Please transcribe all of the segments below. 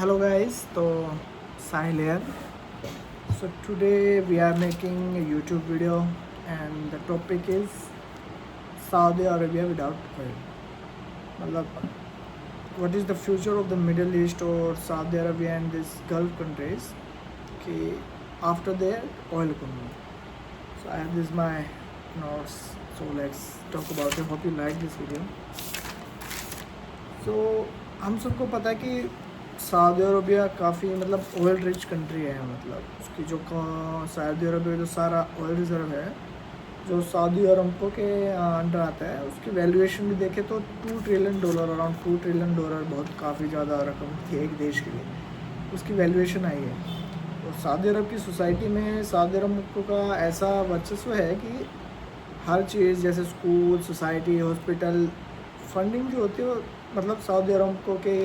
Hello guys, so Sahil here. So today we are making a YouTube video and the topic is Saudi Arabia without oil. मतलब what is the future of the Middle East or Saudi Arabia and these Gulf countries कि after their oil economy. So I have this my notes. So let's talk about it. Hope you like this video. So हम सबको पता है कि Saudi Arabia काफ़ी मतलब oil rich country है। मतलब उसकी जो सऊदी अरबिया जो सारा ऑयल रिज़र्व है जो सऊदी अरमको के अंडर आता है, उसकी वैल्यूएशन भी देखें तो $2 ट्रिलियन, अराउंड $2 ट्रिलियन बहुत काफ़ी ज़्यादा रकम थी एक देश के लिए, उसकी वैल्यूएशन आई है। और सऊदी अरब की सोसाइटी में सऊदी अरमको का ऐसा वर्चस्व है कि हर चीज़ जैसे स्कूल, सोसाइटी, हॉस्पिटल, फंडिंग जो होती है वो मतलब सऊदी अरमको के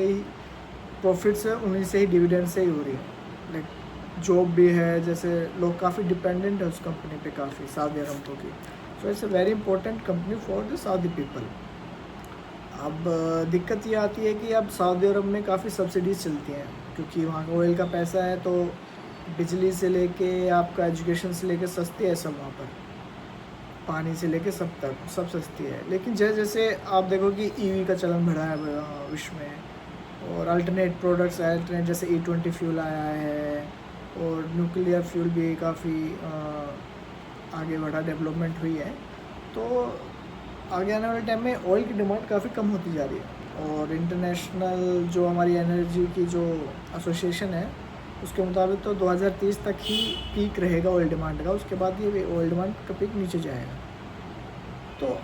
प्रॉफिट्स है, उन्हीं से ही डिविडेंड से ही हो रही है। लाइक जॉब भी है, जैसे लोग काफ़ी डिपेंडेंट है उस कंपनी पे काफ़ी सऊदी अरमको की। So it's a very important company for the Saudi people. अब दिक्कत ये आती है कि अब सऊदी अरब में काफ़ी सब्सिडीज़ चलती हैं क्योंकि वहाँ का ऑयल का पैसा है, तो बिजली से लेके आपका एजुकेशन से लेके सस्ती है सब वहाँ पर, पानी से लेके सब तक सब सस्ती है। लेकिन जैसे जैसे आप देखो कि ईवी का चलन बढ़ा है विश्व में, और अल्टरनेट प्रोडक्ट्स अल्टरनेट जैसे E20 फ्यूल आया है, और न्यूक्लियर फ्यूल भी काफ़ी आगे बढ़ा, डेवलपमेंट हुई है। तो आगे आने वाले टाइम में ऑयल की डिमांड काफ़ी कम होती जा रही है। और इंटरनेशनल जो हमारी एनर्जी की जो एसोसिएशन है उसके मुताबिक तो 2030 तक ही पीक रहेगा ऑयल डिमांड का, उसके बाद ये ऑयल डिमांड का पीक नीचे जाएगा। तो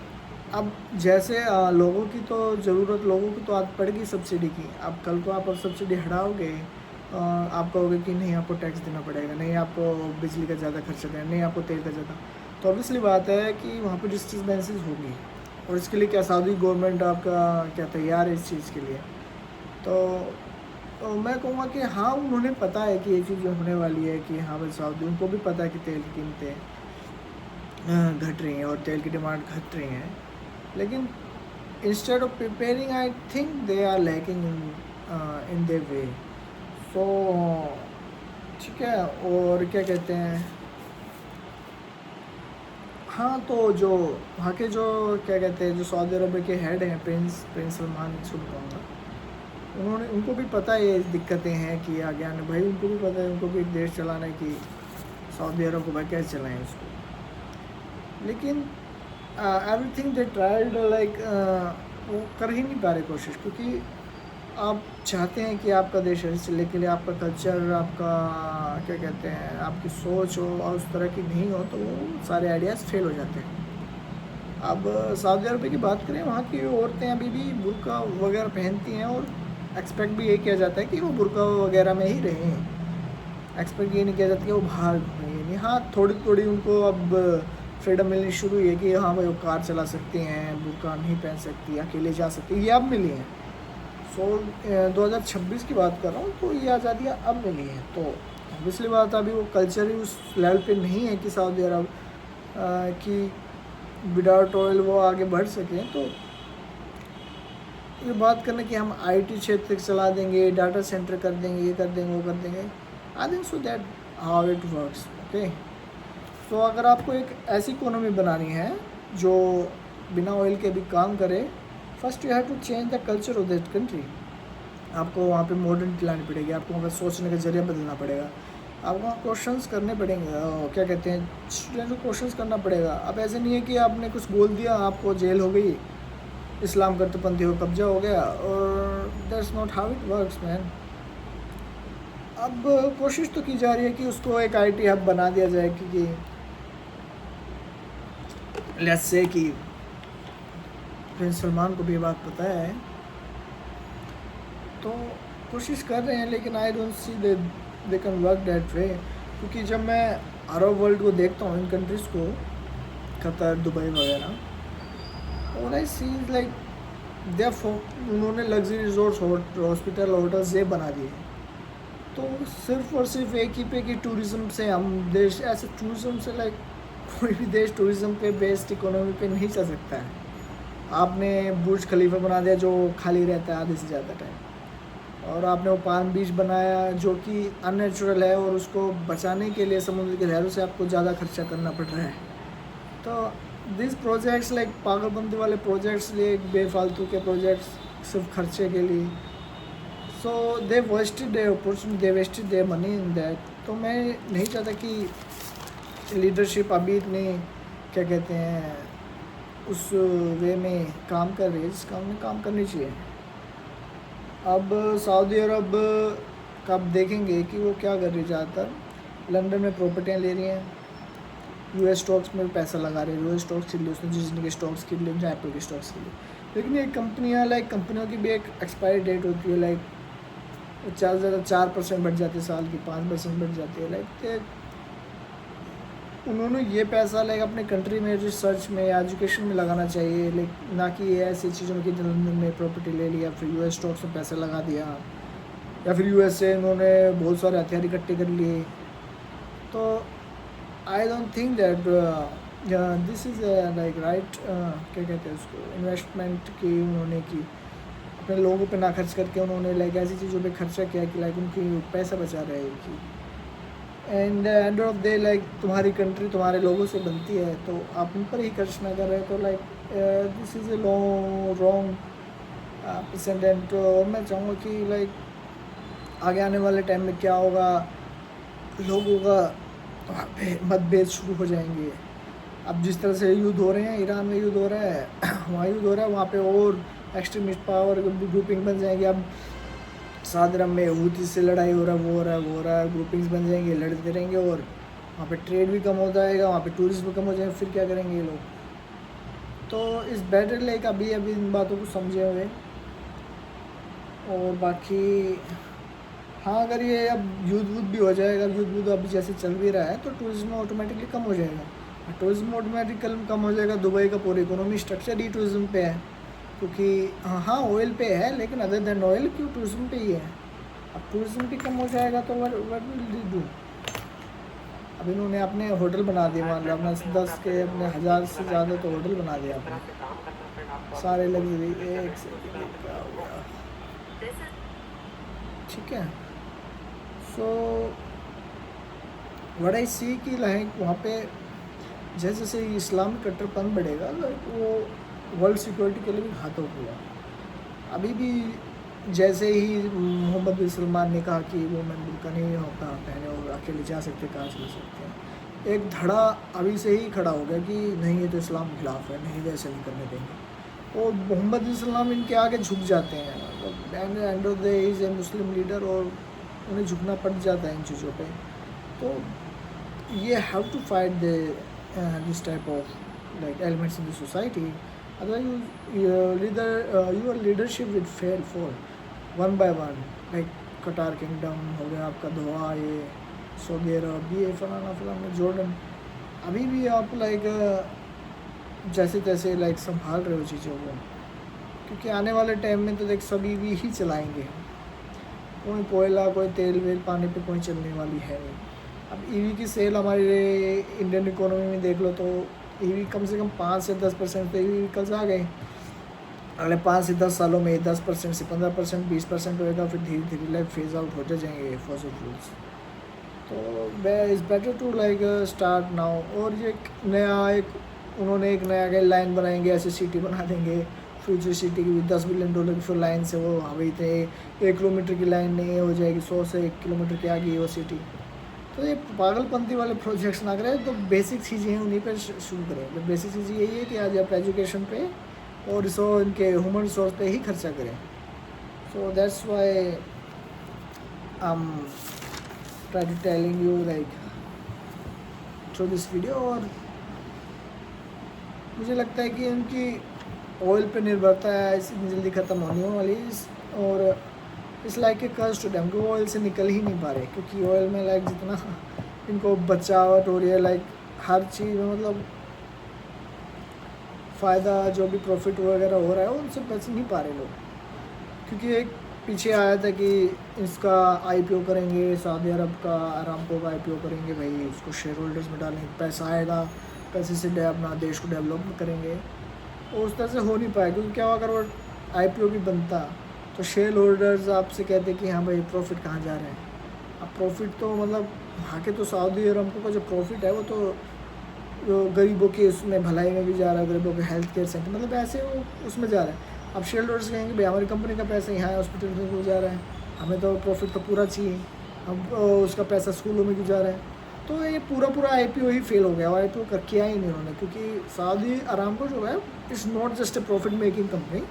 अब जैसे लोगों की तो ज़रूरत, लोगों की तो आदत पड़ेगी सब्सिडी की। अब कल को आप सब्सिडी हटाओगे, आप कहोगे कि नहीं आपको टैक्स देना पड़ेगा, नहीं आपको बिजली का ज़्यादा खर्चा देना, नहीं आपको तेल का ज़्यादा, तो ऑब्वियसली बात है कि वहाँ पर डिस्टर्बेंसेस होगी। और इसके लिए क्या सऊदी गवर्नमेंट आपका क्या तैयार है इस चीज़ के लिए? तो मैं कहूँगा कि हाँ, उन्होंने पता है कि ये चीज़ होने वाली है, कि हाँ भाई सऊदी उनको भी पता है कि तेल की कीमतें घट रही हैं और तेल की डिमांड घट रही हैं। लेकिन instead of preparing I think they are lacking in their way. So ठीक है, और क्या कहते हैं, हाँ, तो जो वहाँ के जो क्या कहते हैं जो सऊदी अरब के हेड हैं प्रिंस सलमान सुन कहूँगा, उन्होंने उनको भी पता है ये दिक्कतें हैं कि आगे आने, भाई उनको भी पता है, उनको भी एक देश चलाना है कि सऊदी अरब को भाई कैसे चलाएँ उसको। लेकिन एवरीथिंग दे ट्राइड, लाइक वो कर ही नहीं पा रहे कोशिश, क्योंकि आप चाहते हैं कि आपका देश ऐसे चले के लिए आपका कल्चर, आपका क्या कहते हैं आपकी सोच हो और उस तरह की नहीं हो, तो वो सारे आइडियाज़ फेल हो जाते हैं। अब सऊदी अरब की बात करें, वहाँ की औरतें अभी भी बुर्का वगैरह पहनती हैं, और एक्सपेक्ट भी ये किया जाता है कि वो बुर्का वगैरह में ही रहें। एक्सपेक्ट ये नहीं किया जाता कि वो बाहर घूमें। हाँ, थोड़ी थोड़ी उनको अब फ्रीडम मिलनी शुरू हुई है कि हाँ भाई वो कार चला सकती हैं, बुर्का नहीं पहन सकती, अकेले जा सकती, ये अब मिली हैं। 2026 की बात कर रहा हूँ, तो ये आज़ादियाँ अब मिली हैं। तो ऑब्वियसली बात, अभी वो कल्चर ही उस लेवल पे नहीं है कि सऊदी अरब की विदाउट ऑयल वो आगे बढ़ सकें। तो ये बात करना कि हम IT क्षेत्र चला देंगे, डाटा सेंटर कर देंगे, ये कर देंगे, वो कर देंगे, I think so that how it works. Okay, तो अगर आपको एक ऐसी इकोनॉमी बनानी है जो बिना ऑयल के भी काम करे, first you have to change the culture of that country. आपको वहाँ पे मॉडर्निटी लानी पड़ेगी, आपको वहाँ पे सोचने का जरिया बदलना पड़ेगा, आपको वहाँ क्वेश्चंस करने पड़ेंगे, क्या कहते हैं स्टूडेंट को क्वेश्चंस करना पड़ेगा। अब ऐसे नहीं है कि आपने कुछ बोल दिया आपको जेल हो गई, इस्लाम कट्टरपंथी को कब्जा हो गया, और that's not how it works man. अब कोशिश तो की जा रही है कि उसको एक IT हब बना दिया जाए, क्योंकि लेट्स से कि प्रिंस सलमान को भी ये बात पता है, तो कोशिश कर रहे हैं, लेकिन I don't see they can work that way. क्योंकि जब मैं अरब वर्ल्ड को देखता हूँ, इन कंट्रीज़ को, कतर, दुबई वगैरह, और आई सी लाइक दे उन्होंने लग्जरी रिजॉर्ट्स, हॉस्पिटल, होटल्स ये बना दिए। तो सिर्फ और सिर्फ एक ही पे कि टूरिज़्म से हम देश, ऐसे टूरिज़्म से लाइक कोई भी देश टूरिज़्म पे बेस्ड इकोनॉमी पे नहीं चल सकता है। आपने बुर्ज खलीफा बना दिया जो खाली रहता है आधे से ज़्यादा टाइम, और आपने वो पाम बीच बनाया जो कि अननेचुरल है, और उसको बचाने के लिए समुद्र की लहरों से आपको ज़्यादा खर्चा करना पड़ रहा है। तो दिस प्रोजेक्ट्स लाइक पागलपंती वाले प्रोजेक्ट्स, ये बेफालतू के प्रोजेक्ट्स सिर्फ खर्चे के लिए, so they wasted their opportunity, they wasted their money in that. तो मैं नहीं चाहता कि लीडरशिप अभी इतनी क्या कहते हैं उस वे में काम कर रही है जिस काम में काम करनी चाहिए। अब सऊदी अरब का आप देखेंगे कि वो क्या कर रही है, ज़्यादातर लंदन में प्रॉपर्टियाँ ले रही हैं, यूएस स्टॉक्स में पैसा लगा रहे हैं, यूएस स्टॉक्स के लिए उसने डिज्नी के स्टॉक्स के लिए, एप्पल के स्टॉक्स के लिए। लेकिन ये कंपनियाँ लाइक कंपनियों की भी एक एक्सपायरी डेट होती है, लाइक ज़्यादा से ज़्यादा 4% बढ़ जाती है साल की, 5% बढ़ जाती है। लाइक उन्होंने ये पैसा लाइक अपने कंट्री में रिसर्च में या एजुकेशन में लगाना चाहिए, लाइक ना कि ये ऐसी चीज़ों में कि लंदन में प्रॉपर्टी ले लिया, फिर यूएस स्टॉक्स में पैसा लगा दिया, या फिर यूएस से उन्होंने बहुत सारे हथियार इकट्ठे कर लिए। तो I don't think that this is like right क्या कहते हैं उसको, इन्वेस्टमेंट की उन्होंने की, अपने लोगों पे ना खर्च करके उन्होंने लाइक ऐसी चीज़ों पे खर्चा किया कि लाइक उनकी पैसा बचा रहे हैं कि and end of day like तुम्हारी कंट्री तुम्हारे लोगों से बनती है, तो आप उन पर ही खर्च ना कर रहे, तो like this is a wrong president. तो मैं चाहूँगा कि लाइक आगे आने वाले टाइम में क्या होगा, लोगों का वहाँ पे मतभेद शुरू हो जाएंगे। अब जिस तरह से युद्ध हो रहे हैं, ईरान में युद्ध हो रहा है, वहाँ युद्ध हो रहा है, वहाँ पे और एक्सट्रीमिस्ट पावर ग्रुपिंग बन जाएंगे। अब सऊदी अरब में हूती से लड़ाई हो रहा है, वो हो रहा है, ग्रुपिंग्स बन जाएंगे, लड़ते रहेंगे, और वहाँ पे ट्रेड भी कम हो जाएगा, वहाँ पे टूरिस्ट भी कम हो जाएगा, फिर क्या करेंगे ये लोग। तो इस बेटर लाइक अभी इन बातों को समझे हुए, और बाकी हाँ अगर ये अब युद्ध भी हो जाएगा, युद्ध अभी जैसे चल भी रहा है, तो टूरिज्म ऑटोमेटिकली कम हो जाएगा। टूरिज्म ऑटोमेटिकली कम हो जाएगा, दुबई का पूरी इकोनॉमी स्ट्रक्चर ही टूरिज्म पे है, क्योंकि हाँ ऑयल पे है, लेकिन अदर देन ऑयल क्यों टूरिज्म पे ही है। अब टूरिज्म भी कम हो जाएगा तो व्हाट विल डू। अब इन्होंने अपने होटल बना दिए, मान लो अपने 10 के अपने 1000 से ज़्यादा तो होटल बना दिया आपने, सारे लग्जरी एक से क्या हो गया, ठीक है। सो व्हाट आई सी कि लाइक वहाँ पे जैसे जैसे इस्लाम कट्टरपन बढ़ेगा, लाइक वो वर्ल्ड सिक्योरिटी के लिए भी घातक हुआ। अभी भी जैसे ही मोहम्मद बिन सलमान ने कहा कि वो मैं बुर्का नहीं होता पहने और अकेले जा सकते, कहाँ चल सकते हैं, एक धड़ा अभी से ही खड़ा हो गया कि नहीं ये तो इस्लाम के खिलाफ है, नहीं वैसे नहीं करने देंगे। और मोहम्मद बिन सलमान इनके आगे झुक जाते हैं, मतलब end of the day is a Muslim leader, और उन्हें झुकना पड़ जाता है इन चीज़ों पे। तो ये have to fight this type of like elements in the society, otherwise your leadership will fail for one by one. Like Qatar kingdom हो गया आपका, दोहा, ये सऊदी अरब, ये फलाना जॉर्डन, अभी भी आप लाइक जैसे तैसे लाइक संभाल रहे हो चीज़ों को, क्योंकि आने वाले टाइम में तो देख सभी भी ही चलाएंगे, कोई कोयला कोई तेल वेल पानी पे कोई चलने वाली है नहीं। अब ईवी की सेल हमारे इंडियन इकोनॉमी में देख लो तो ईवी कम से कम 5 से 10% पे ईवी व्हीकल्स आ गए। अगले 5 से 10 सालों में 10% से 15%, 20% होएगा, फिर धीरे धीरे लाइक फेज आउट होते जाएंगे फॉसिल फ्यूल्स। तो is better to like start now. और ये उन्होंने एक नया लाइन बनाएंगे, ऐसे सिटी बना देंगे, फ्यूचर सिटी की $10 बिलियन की लाइन से वो हवाई थे 1 किलोमीटर की लाइन नहीं हो जाएगी, 100 से 1 किलोमीटर की आ गई वो सिटी। तो ये पागलपंती वाले प्रोजेक्ट्स ना करें, तो बेसिक चीज़ें हैं उन्हीं पर शुरू करें। तो बेसिक चीज़ यही है कि आज आप एजुकेशन पे और इनके ह्यूमन रिसोर्स पे ही खर्चा करें। So that's why I am try to telling you like through this video. और मुझे लगता है कि उनकी ऑयल पे निर्भरता है इतनी जल्दी ख़त्म होने वाली, और इस लाइक के कर्ज टू डैम, वो ऑयल से निकल ही नहीं पा रहे, क्योंकि ऑयल में लाइक जितना इनको बचावट हो रही है, लाइक हर चीज़ में मतलब फ़ायदा जो भी प्रॉफिट वगैरह हो रहा है उनसे बच नहीं पा रहे लोग। क्योंकि एक पीछे आया था कि इसका IPO करेंगे, सऊदी अरब का अरामको का IPO करेंगे, भाई उसको शेयर होल्डर्स में डालेंगे, पैसा आएगा, पैसे से अपना देश को डेवलप करेंगे। और उस तरह से हो नहीं पाया, क्योंकि क्या अगर वो IPO भी बनता तो शेयर होल्डर्स आपसे कहते हैं कि हाँ भाई प्रॉफिट कहाँ जा रहे हैं। अब प्रॉफिट तो मतलब वहाँ के तो सऊदी अरमको का जो प्रॉफिट है वो तो जो गरीबों के उसमें भलाई में भी जा रहा है, गरीबों के हेल्थ केयर सेंटर मतलब ऐसे वो उसमें जा रहा है। अब शेयर होल्डर्स कहेंगे भाई हमारी कंपनी का पैसा यहाँ हॉस्पिटल में क्यों जा रहा है, हमें तो प्रॉफिट तो पूरा चाहिए। अब उसका पैसा स्कूलों में क्यों जा रहा है। तो ये पूरा आईपीओ ही फेल हो गया और आईपीओ कर किया ही नहीं उन्होंने, क्योंकि सऊदी अरामको जो है is not just a profit making company.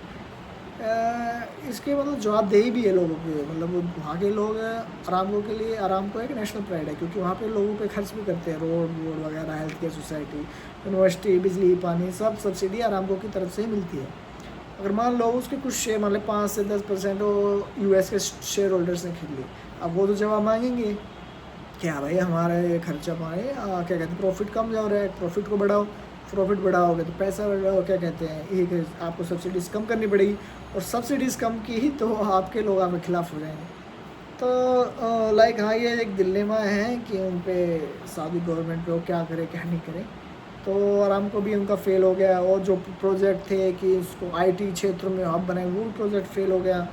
इसके मतलब जवाबदेही भी है लोगों की, मतलब वो वहाँ के लोग अरामको के लिए, अरामको एक नेशनल प्राइड है क्योंकि वहाँ पे लोगों पे खर्च भी करते हैं, रोड वोड वगैरह, हेल्थ केयर, सोसाइटी, यूनिवर्सिटी, बिजली, पानी, सब सब्सिडी अरामको की तरफ से ही मिलती है। अगर मान लो उसके कुछ शेयर मतलब 5 से 10% वो यूएस के शेयर होल्डर्स ने खरीद ली, अब वो तो जवाब मांगेंगे क्या भाई हमारा ये खर्चा पानी क्या कहते हैं प्रॉफिट कम जा रहा है, प्रॉफिट को बढ़ाओ, प्रॉफिट बढ़ाओगे तो पैसा बढ़ाओ, क्या कहते हैं ये आपको सब्सिडीज़ कम करनी पड़ेगी, और सब्सिडीज़ कम की ही तो आपके लोग आपके खिलाफ़ हो जाएंगे। तो लाइक हाँ ये एक दिलेमा है कि उन पे सऊदी गवर्नमेंट पे वो क्या करे क्या नहीं करे। तो अरामको भी उनका फेल हो गया, और जो प्रोजेक्ट थे कि उसको आईटी क्षेत्र में हब बनाए वो प्रोजेक्ट फेल हो गया।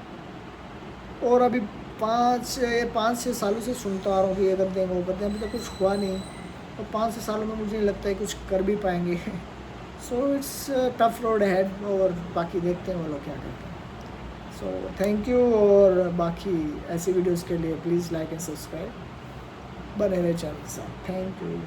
और अभी 5-6 सालों से सुनता आ रहा हूँ कि ये कर देंगे वो कर देंगे, अभी तो कुछ हुआ नहीं, और 5-6 सालों में मुझे नहीं लगता है कुछ कर भी पाएंगे। So it's tough road had, और बाकी देखते हैं वो लोग क्या करते हैं। सो थैंक यू, और बाकी ऐसी वीडियोज़ के लिए प्लीज़ लाइक एंड सब्सक्राइब, बने रहे चैनल के साथ। Thank you.